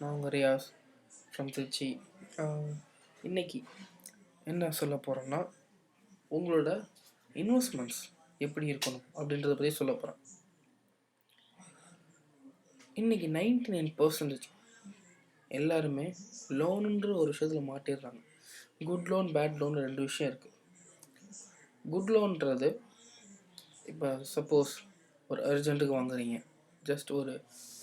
நான் உங்கள் ரியாஸ் ஃப்ரம் திருச்சி. இன்னைக்கு என்ன சொல்ல போகிறேன்னா, உங்களோட இன்வெஸ்ட்மெண்ட்ஸ் எப்படி இருக்கணும் அப்படின்றத பற்றி சொல்ல போகிறேன். இன்றைக்கி 99% எல்லாருமே லோனுன்ற ஒரு விஷயத்தில் மாட்டிடுறாங்க. குட் லோன், பேட் லோன் ரெண்டு விஷயம் இருக்குது. குட் லோன்றது இப்போ சப்போஸ் ஒரு அர்ஜென்ட்டுக்கு வாங்குறீங்க, ஜஸ்ட் ஒரு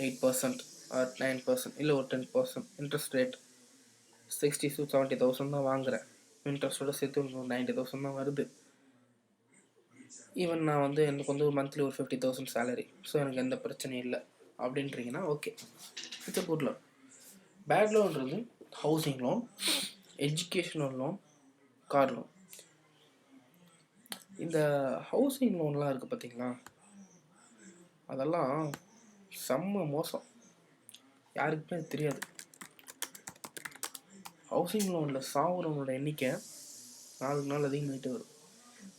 8% ஆர் 9% இல்லை ஒரு 10% இன்ட்ரெஸ்ட் ரேட் 60,000 to 70,000 தான் வாங்குகிறேன், இன்ட்ரெஸ்ட்டோட சேர்த்து ஒரு 90,000 தான் வருது. ஈவன் நான் எனக்கு ஒரு மந்த்லி ஒரு 50,000 சேலரி, ஸோ எனக்கு எந்த பிரச்சனையும் இல்லை அப்படின்றீங்கன்னா okay, it's a good loan. Bad லோன்றது housing loan, educational loan, car loan. இந்த ஹவுசிங் லோன்லாம் இருக்குது பார்த்தீங்களா, அதெல்லாம் செம்ம மோசம், யாருக்குமே தெரியாது. ஹவுசிங் லோனில் சாகுறவங்களோட எண்ணிக்கை நாளுக்கு நாள் அதிகமாகிட்டே வரும்.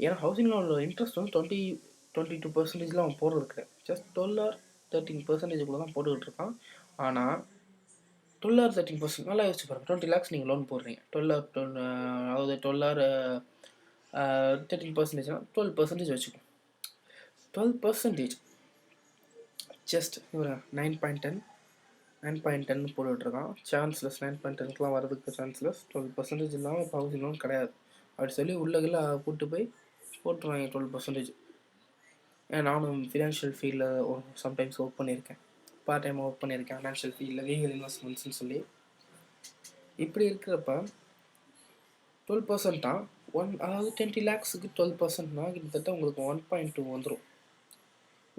ஏன்னா ஹவுசிங் லோனில் இன்ட்ரெஸ்ட் 22% அவன் போடுறது கிடையாது, ஜஸ்ட் 12 or 13% கூட தான் போட்டுக்கிட்டு இருக்கான். ஆனால் 12 or 13% நல்லா யோசிச்சு பாருங்கள். 20 lakhs நீங்கள் லோன் போடுறீங்க, 12 or 13%, 12% வச்சுக்கோங்க. 12% ஜஸ்ட் ஒரு 9.10 போட்டுட்ருக்கான். சான்ஸ்லெஸ் 9.10க்குலாம் வரதுக்கு சான்ஸ்லெஸ். 12% இல்லாமல் இப்போ ஹவுசிங் லோன் கிடையாது அப்படி சொல்லி உள்ளகில் கூப்பிட்டு போய் போட்டுருவாங்க 12%. ஏன் நானும் ஃபினான்ஷியல் ஃபீல்டில் சம்டைம்ஸ் ஒர்க் பண்ணியிருக்கேன், பார்ட் டைமாக ஒர்க் பண்ணியிருக்கேன் ஃபினான்ஷியல் ஃபீல்டில், லீகல் இன்வெஸ்ட்மெண்ட்ஸ்னு சொல்லி. இப்படி இருக்கிறப்ப 12% தான் அதாவது 20 lakhsக்கு 12%னா கிட்டத்தட்ட உங்களுக்கு 1.2 வந்துடும்.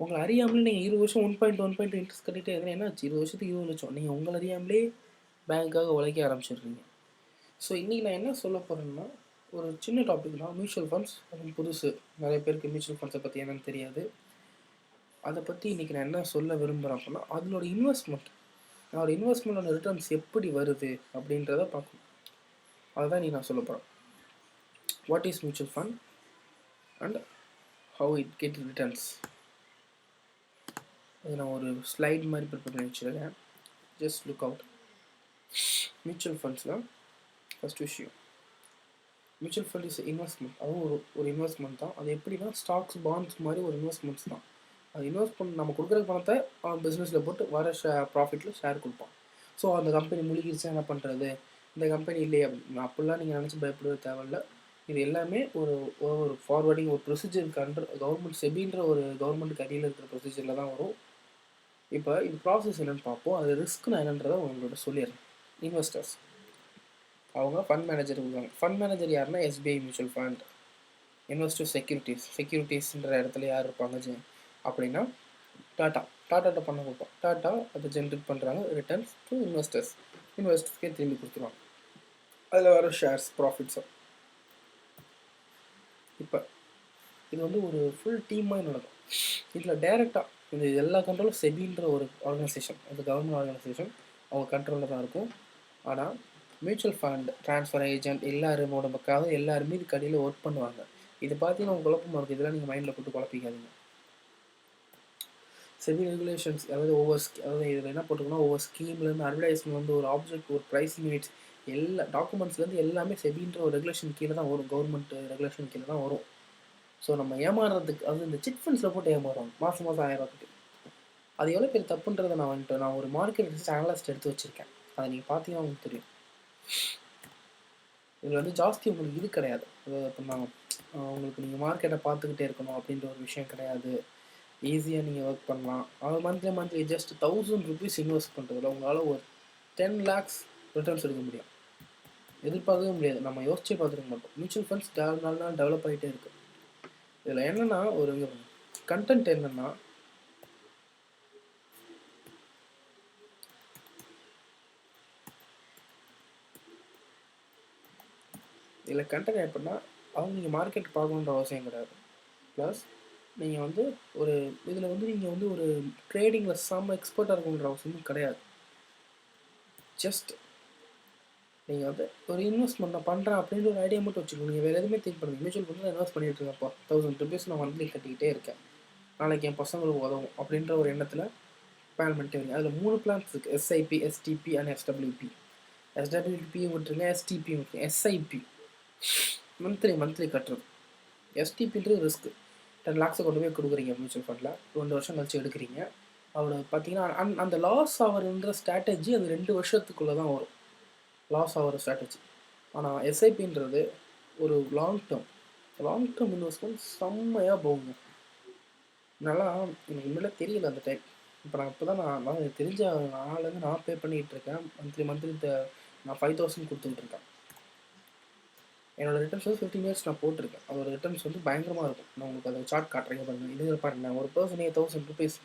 உங்களை அறியாமலே நீங்கள் 20 வருஷம் 1.2 இன்ட்ரெஸ்ட் கட்டிகிட்டே இருந்தால் என்ன ஆச்சு? 20 வருஷத்துக்கு 20 லட்சம் நீங்கள் உங்களை அறியாமலே பேங்க்காக உழைக்க ஆரம்பிச்சிடுறீங்க. ஸோ இன்றைக்கி நான் என்ன சொல்ல போகிறேன்னா, ஒரு சின்ன டாபிக் தான், மியூச்சுவல் ஃபண்ட்ஸ். அது புதுசு, நிறைய பேருக்கு மியூச்சுவல் ஃபண்ட்ஸை பற்றி என்னன்னு தெரியாது. அதை பற்றி இன்றைக்கி நான் என்ன சொல்ல விரும்புகிறேன் அப்படின்னா, அதனோட இன்வெஸ்ட்மெண்ட்டோட ரிட்டர்ன்ஸ் எப்படி வருது அப்படின்றத பார்க்கணும். அதுதான் இன்றைக்கி நான் சொல்ல போகிறேன். What is mutual fund and how it get returns. அது நான் ஒரு ஸ்லைட் மாதிரி ப்ரிப்பேர் பண்ணி வச்சுருக்கேன், ஜஸ்ட் லுக் அவுட். மியூச்சுவல் ஃபண்ட்ஸில் ஃபஸ்ட் விஷயம், மியூச்சுவல் ஃபண்ட் இஸ் இன்வெஸ்ட்மெண்ட். அதுவும் ஒரு இன்வெஸ்ட்மெண்ட் தான். அது எப்படின்னா, ஸ்டாக்ஸ், பாண்ட்ஸ் மாதிரி ஒரு இன்வெஸ்ட்மெண்ட்ஸ் தான். அது இன்வெஸ்ட் பண்ண நம்ம கொடுக்குற பணத்தை அவன் பிஸ்னஸில் போட்டு வர ப்ராஃபிட்டில் ஷேர் கொடுப்பான். ஸோ அந்த கம்பெனி முழுகிடுச்சா என்ன பண்ணுறது, இந்த கம்பெனி இல்லையே அப்படிலாம் நீங்கள் நினச்சி பயப்படவே தேவையில்லை. இது எல்லாமே ஒரு ஃபார்வர்டிங், ஒரு ப்ரொசீஜருக்கு அண்டர் கவர்மெண்ட் செபின்ற ஒரு கவர்மெண்ட்டுக்கு அடியில் இருக்கிற ப்ரொசீஜரில் தான் வரும். இப்போ இது ப்ராசஸ் என்னென்னு பார்ப்போம். அது ரிஸ்க் நான் என்னன்றதை உங்களோட சொல்லிடுறேன். இன்வெஸ்டர்ஸ் அவங்க ஃபண்ட் மேனேஜர் கொடுக்குறாங்க. ஃபண்ட் மேனேஜர் யாருன்னா எஸ்பிஐ மியூச்சுவல் ஃபண்ட். இன்வெஸ்டர் செக்யூரிட்டிஸ்ன்ற இடத்துல யார் இருப்பாங்க அப்படின்னா டாட்டாட்ட பண்ண கொடுப்போம். டாட்டா அதை ஜென்ரேட் பண்ணுறாங்க, ரிட்டர்ன்ஸ் டு இன்வெஸ்டர்ஸ்க்கே திரும்பி கொடுத்துருவாங்க. அதில் வர ஷேர்ஸ், ப்ராஃபிட்ஸும். இப்போ இது ஒரு ஃபுல் டீமாக நடக்கும். இதில் டைரெக்டாக இந்த எல்லா கண்ட்ரோலும் செபின்ற ஒரு ஆர்கனைசேஷன், அது கவர்மெண்ட் ஆர்கனைசேஷன், அவங்க கண்ட்ரோலில் தான் இருக்கும். ஆனால் மியூச்சுவல் ஃபண்ட் ட்ரான்ஸ்ஃபர் ஏஜென்ட் எல்லாருமே இது கடையில் ஒர்க் பண்ணுவாங்க. இதை பார்த்தீங்கன்னா உங்கள் குழப்பமாக இருக்குது. இதெல்லாம் நீங்கள் மைண்டில் போட்டு குழப்பிக்காதீங்க. செபி ரெகுலேஷன்ஸ், அதாவது இதில் என்ன போட்டுக்கணும், ஒவ்வொரு ஸ்கீம்லேருந்து அட்வர்டைஸ்மெண்ட், ஒரு ஆப்ஜெக்ட், ஒரு ப்ரைஸிங் யூனிட்ஸ், எல்லா டாக்குமெண்ட்ஸ்லேருந்து எல்லாமே செபின்ற ஒரு ரெகுலேஷன் கீழே தான் வரும், கவர்மெண்ட் ரெகுலேஷன் கீழே தான் வரும். ஸோ நம்ம ஏமாறுறதுக்கு, அது இந்த சிட் ஃபண்ட்ஸில் போட்டு ஏமாறுவாங்க மாதம் 1000 அது எவ்வளோ பேர் தப்புன்றதை நான் ஒரு மார்க்கெட் ரிசர்ச் அனலிஸ்ட் எடுத்து வச்சுருக்கேன். அதை நீங்கள் பார்த்தீங்கன்னா உங்களுக்கு தெரியும். இதில் ஜாஸ்தி உங்களுக்கு இது கிடையாது, அதாவது அப்படின்னா உங்களுக்கு நீங்கள் மார்க்கெட்டை பார்த்துக்கிட்டே இருக்கணும் அப்படின்ற ஒரு விஷயம் கிடையாது. ஈஸியாக நீங்கள் ஒர்க் பண்ணலாம். அது மந்த்லி ஜஸ்ட் 1000 rupees இன்வெஸ்ட் பண்ணுறதுல உங்களால் ஒரு 10 lakhs ரிட்டர்ன்ஸ் எடுக்க முடியும். எதிர்பார்க்கவே முடியாது, நம்ம யோசிச்சே பார்த்துருக்க மாட்டோம். மியூச்சுவல் ஃபண்ட்ஸ் நாள் டெவலப் ஆகிட்டே இருக்குது. இதில் என்னென்னா ஒரு கண்டென்ட் என்னென்னா, இதில் கண்டென்ட் எப்படின்னா, நீங்கள் மார்க்கெட் பார்க்கணுன்ற அவசியம் கிடையாது. ப்ளஸ் நீங்கள் ஒரு இதில் நீங்கள் ஒரு ட்ரேடிங்கில் செம்ம எக்ஸ்பர்ட்டாக இருக்கணுன்ற அவசியமும் கிடையாது. ஜஸ்ட் நீங்கள் ஒரு இன்வெஸ்ட்மெண்ட் நான் பண்ணுறேன் அப்படின்ற ஒரு ஐடியா மட்டும் வச்சுக்கணும். நீங்கள் வேறு எதுவுமே திங்க் பண்ணுங்கள். மியூச்சுவல் ஃபண்டில் இன்வெஸ்ட் பண்ணிட்டு இருக்கப்பா, 1000 rupees நான் மந்த்லி கட்டிக்கிட்டே இருக்கேன், நாளைக்கு என் பசங்களுக்கு உதவும் அப்படின்ற ஒரு எண்ணத்தில் பிளான் பண்ணிட்டு வரீங்க. அதில் 3 பிளான்ஸ் இருக்குது, SIP, SDP and SWP. SWP விட்டுருங்க, எஸ்டிபி விட்டுருங்க. எஸ்ஐபி மந்த்லி கட்டுறது. எஸ்டிபின்றது ரிஸ்க்கு. 10 lakhs கொண்டு போய் கொடுக்குறீங்க மியூச்சுவல் ஃபண்டில், 2 வருஷம் கழிச்சு எடுக்கிறீங்க. அவரை பார்த்தீங்கன்னா அந்த லாஸ் ஆகிறன்ற ஸ்ட்ராட்டஜி அது 2 வருஷத்துக்குள்ளே தான் வரும், லாஸ் ஆகிற ஸ்ட்ராட்டஜி. ஆனால் எஸ்ஐபின்றது ஒரு லாங் டேர்ம் இன்வெஸ்ட்மெண்ட், செம்மையாக போகுங்க. நல்லா எனக்கு உண்மையிலே தெரியல அந்த டைம். இப்போ தான் நான் தெரிஞ்ச நாள்லேருந்து நான் பே பண்ணிகிட்டு இருக்கேன். மந்த்லி நான் 5000 கொடுத்துட்ருக்கேன். என்னோடய ரிட்டர்ன்ஸ் வந்து 15 years நான் போட்டிருக்கேன். அதோட ரிட்டர்ன்ஸ் வந்து பயங்கரமாக இருக்கும். நான் உங்களுக்கு அதை சார்ட் காட்டுறேங்க பாருங்கள். இது பாருங்கள், ஒரு பர்சன் 1000 rupees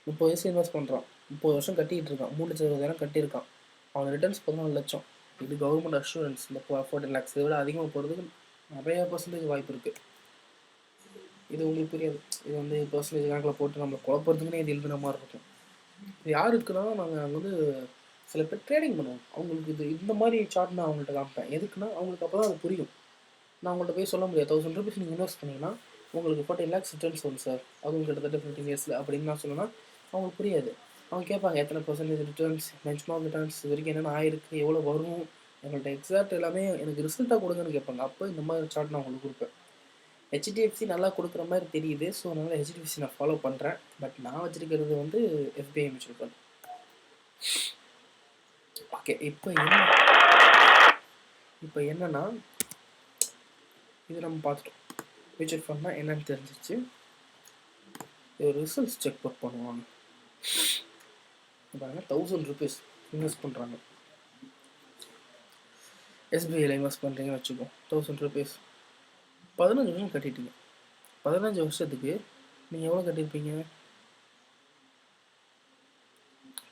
30 வயசு இன்வெஸ்ட் பண்ணுறான், 30 வருஷம் கட்டிகிட்டு இருக்கான், 3,20,000 கட்டியிருக்கான். அவன் ரிட்டர்ன்ஸ் 14 லட்சம். இது கவர்மெண்ட் அஷூரன்ஸ். இந்த 14 lakhs இதை விட அதிகமாக போகிறதுக்கு நிறையா பர்சன்டேஜ் வாய்ப்பு இருக்குது. இது உங்களுக்கு புரியாது. இது வந்து பர்சன்டேஜ் கணக்கில் போட்டு நம்மளை குழப்பறதுக்குன்னே இது எழுதுன மாதிரி இருக்கும். இது யாருக்குன்னா, நாங்கள் வந்து சில பேர் ட்ரேடிங் பண்ணுவோம், அவங்களுக்கு இந்த மாதிரி சார்ட் நான் அவங்கள்ட்ட காமிப்பேன். எதுக்குன்னா அவங்களுக்கு அப்போ தான் அது புரியும். நான் அவங்கள்ட்ட போய் சொல்ல முடியாது, 1000 rupees நீங்கள் இன்வெஸ்ட் பண்ணிங்கன்னா உங்களுக்கு 14 lakhs ரிட்டர்ன்ஸ் வரும் சார், அதுவும் கிட்டத்தட்ட 15 years அப்படின்னு நான் சொன்னேன்னா அவங்களுக்கு புரியாது. அவங்க கேட்பாங்க எத்தனை பர்சன்டேஜ் ரிட்டர்ன்ஸ், பெஞ்ச்மார்க் ரிட்டர்ன்ஸ், இது வரைக்கும் என்னென்ன ஆயிருக்கு, எவ்வளோ வரும், எங்கள்கிட்ட எக்ஸாக்ட் எல்லாமே எனக்கு ரிசல்ட்டாக கொடுங்கன்னு கேட்பாங்க. அப்போ இந்த மாதிரி சார்ட் நான் உங்களுக்கு கொடுப்பேன். ஹெச்டிஎஃப்சி நல்லா கொடுக்குற மாதிரி தெரியுது, ஸோ அதனால் ஹெச்டிஎஃப்சி நான் ஃபாலோ பண்ணுறேன். பட் நான் வச்சுருக்கிறது வந்து எஸ்பிஐ மியூச்சுவல் ஃபண்ட். ஓகே, இப்போ என்னன்னா இது நம்ம பார்த்துட்டோம். மியூச்சுவல் ஃபண்ட்னா என்னன்னு தெரிஞ்சிச்சு. இது ரிசல்ட்ஸ் செக் அவுட் பண்ணுவாங்க. பாருங்க, 1000 rupees இன்வெஸ்ட் பண்ணுறாங்க. எஸ்பிஐயில் இன்வெஸ்ட் பண்ணுறீங்கன்னு வச்சுக்கோம். 1000 rupees 15 வருஷம் கட்டிட்டீங்க. 15 வருஷத்துக்கு நீங்கள் எவ்வளோ கட்டியிருப்பீங்க?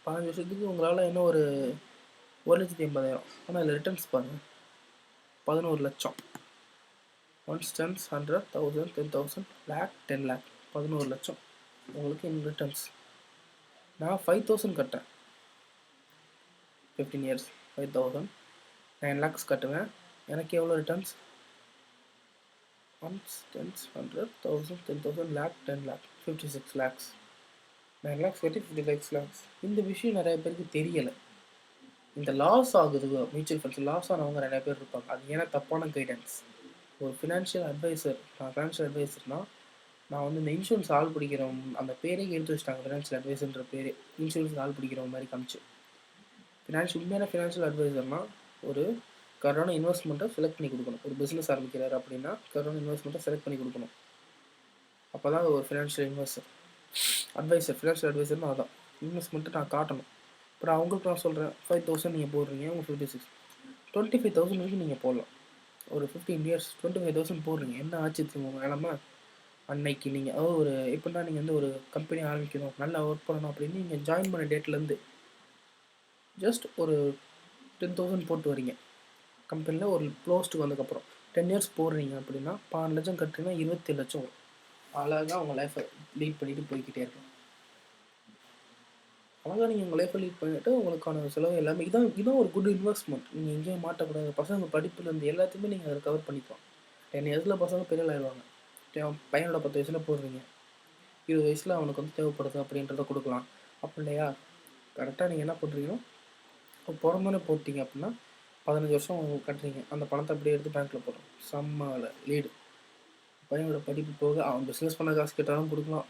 15 வருஷத்துக்கு உங்களால் என்ன ஒரு 1,80,000. ஆனால் இதில் ரிட்டர்ன்ஸ் பாருங்கள், 11 லட்சம். 1 10 100 1000 10,000 lakh 10 lakh 11 லட்சம் உங்களுக்கு இன் ரிட்டர்ன்ஸ். நான் 5000 கட்டேன், 15 years 5000, 9 lakhs கட்டுவேன். எனக்கு எவ்வளோ returns? 1 10 100 1000 10,000 lakh 10 lakh 56 lakhs. 9 lakhs கட்டி 56 lakhs. இந்த விஷயம் நிறைய பேருக்கு தெரியலை. இந்த லாஸ் ஆகுது மியூச்சுவல் ஃபண்ட்ஸ், லாஸ் ஆனவங்க நிறைய பேர் இருப்பாங்க. அது ஏன்னா தப்பான கைடன்ஸ். ஒரு ஃபினான்ஷியல் அட்வைசர், நான் ஃபினான்ஷியல் அட்வைசர்னால் நான் வந்து இந்த இன்சூரன்ஸ் ஆள் பிடிக்கிறவங்க அந்த பேரே எடுத்து வச்சிட்டாங்க. ஃபினான்ஷியல் அட்வைசர்ன்ற பேர் இன்சூரன்ஸ் ஆள் பிடிக்கிறவங்க மாதிரி காமிச்சு. உண்மையான ஃபினான்ஷியல் அட்வைசர்னால் ஒரு கரெக்டான இன்வெஸ்ட்மெண்ட்டை செலக்ட் பண்ணி கொடுக்கணும். ஒரு பிஸ்னஸ் ஆரம்பிக்கிறாரு அப்படின்னா கரெக்டான இன்வெஸ்ட்மெண்ட்டை செலக்ட் பண்ணி கொடுக்கணும். அப்போ தான் ஒரு ஃபினான்ஷியல் அட்வைசர். ஃபினான்ஷியல் அட்வைசர்னு அதான், இன்வெஸ்ட்மெண்ட்டை நான் காட்டணும். அப்புறம் அவங்களுக்கு நான் சொல்கிறேன் 5000 நீங்கள் போடுறீங்க, உங்களுக்கு 56 25,000 வரைக்கும் நீங்கள் போடலாம். ஒரு 15 years 25,000 போடுறீங்க, என்ன ஆச்சு உங்கள் நிலமை? அன்னைக்கு நீங்கள் ஒரு எப்படின்னா நீங்கள் வந்து ஒரு கம்பெனி ஆரம்பிக்கணும், நல்லா ஒர்க் பண்ணணும் அப்படின்னு நீங்கள் ஜாயின் பண்ண டேட்லேருந்து ஜஸ்ட் ஒரு 10,000 போட்டு வரீங்க கம்பெனியில். ஒரு க்ளோஸ்ட்டுக்கு வந்ததுக்கப்புறம் 10 years போடுறீங்க அப்படின்னா 12 லட்சம் கட்டுறீங்கன்னா 27 லட்சம் வரும். அழகாக உங்கள் லைஃப்பை லீட் பண்ணிவிட்டு போய்கிட்டே இருக்கும். அழகாக நீங்கள் உங்கள் லைஃப்பை லீட் பண்ணிவிட்டு உங்களுக்கான செலவு எல்லாமே இதான் ஒரு குட் இன்வெஸ்ட்மெண்ட். நீங்கள் எங்கேயும் மாட்டக்கூடாது. பசங்க படிப்புலேருந்து எல்லாத்தையுமே நீங்கள் அதை கவர் பண்ணிக்கலாம். 10 yearsல பசங்க பெரிய ஆயிடுவாங்க. பையனோட 10 வயசில் போடுறீங்க, 20 வயசில் அவனுக்கு வந்து தேவைப்படுது அப்படின்றத கொடுக்கலாம். அப்போ இல்லையா, கரெக்டாக நீங்கள் என்ன பண்ணுறீங்கன்னா பிறந்தோன்னே போட்டிங்க அப்படின்னா 15 வருஷம் கட்டுறீங்க, அந்த பணத்தை அப்படியே எடுத்து பேங்க்கில் போடுறோம். செம்ம லீடு. பையனோட படிப்பு போக அவன் பிஸ்னஸ் பண்ண காசு கேட்டாலும் கொடுக்கலாம்,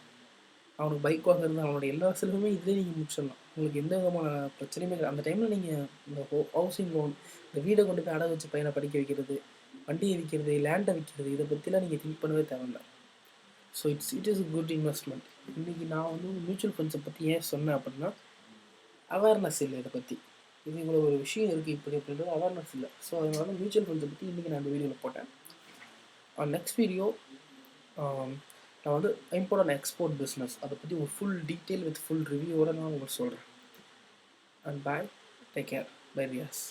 அவனுக்கு பைக் வாங்குறது, அவனோட எல்லா செலவுமே இதிலே நீங்கள் முடிச்சிடலாம். உங்களுக்கு எந்த விதமான பிரச்சனையுமே இல்லை. அந்த டைமில் நீங்கள் இந்த ஹவுசிங் லோன், இந்த வீடை கொண்டு போய் அடகு வச்சு பையனை படிக்க வைக்கிறது, வண்டியை விற்கிறது, லேண்டை விற்கிறது, இதை பற்றிலாம் நீங்கள் திங்க் பண்ணவே தேவையில்லை. So it is good investment. இன்றைக்கி நான் வந்து மியூச்சுவல் ஃபண்ட்ஸை பற்றி ஏன் சொன்னேன் அப்படின்னா, அவேர்னஸ் இல்லை இதை பற்றி. இது இவ்வளோ ஒரு விஷயம் இருக்குது இப்படி அப்படின்றது அவேர்னஸ் இல்லை. ஸோ அதனால மியூச்சுவல் ஃபண்ட்ஸை பற்றி இன்றைக்கி நான் இந்த வீடியோவில் போட்டேன். நெக்ஸ்ட் வீடியோ நான் வந்து இம்போர்ட் அண்ட் எக்ஸ்போர்ட் பிஸ்னஸ் அதை பற்றி ஒரு ஃபுல் டீட்டெயில் வித் ஃபுல் ரிவ்யூவோடு நான் உங்களுக்கு சொல்கிறேன். And bye, take care, bye Vyas.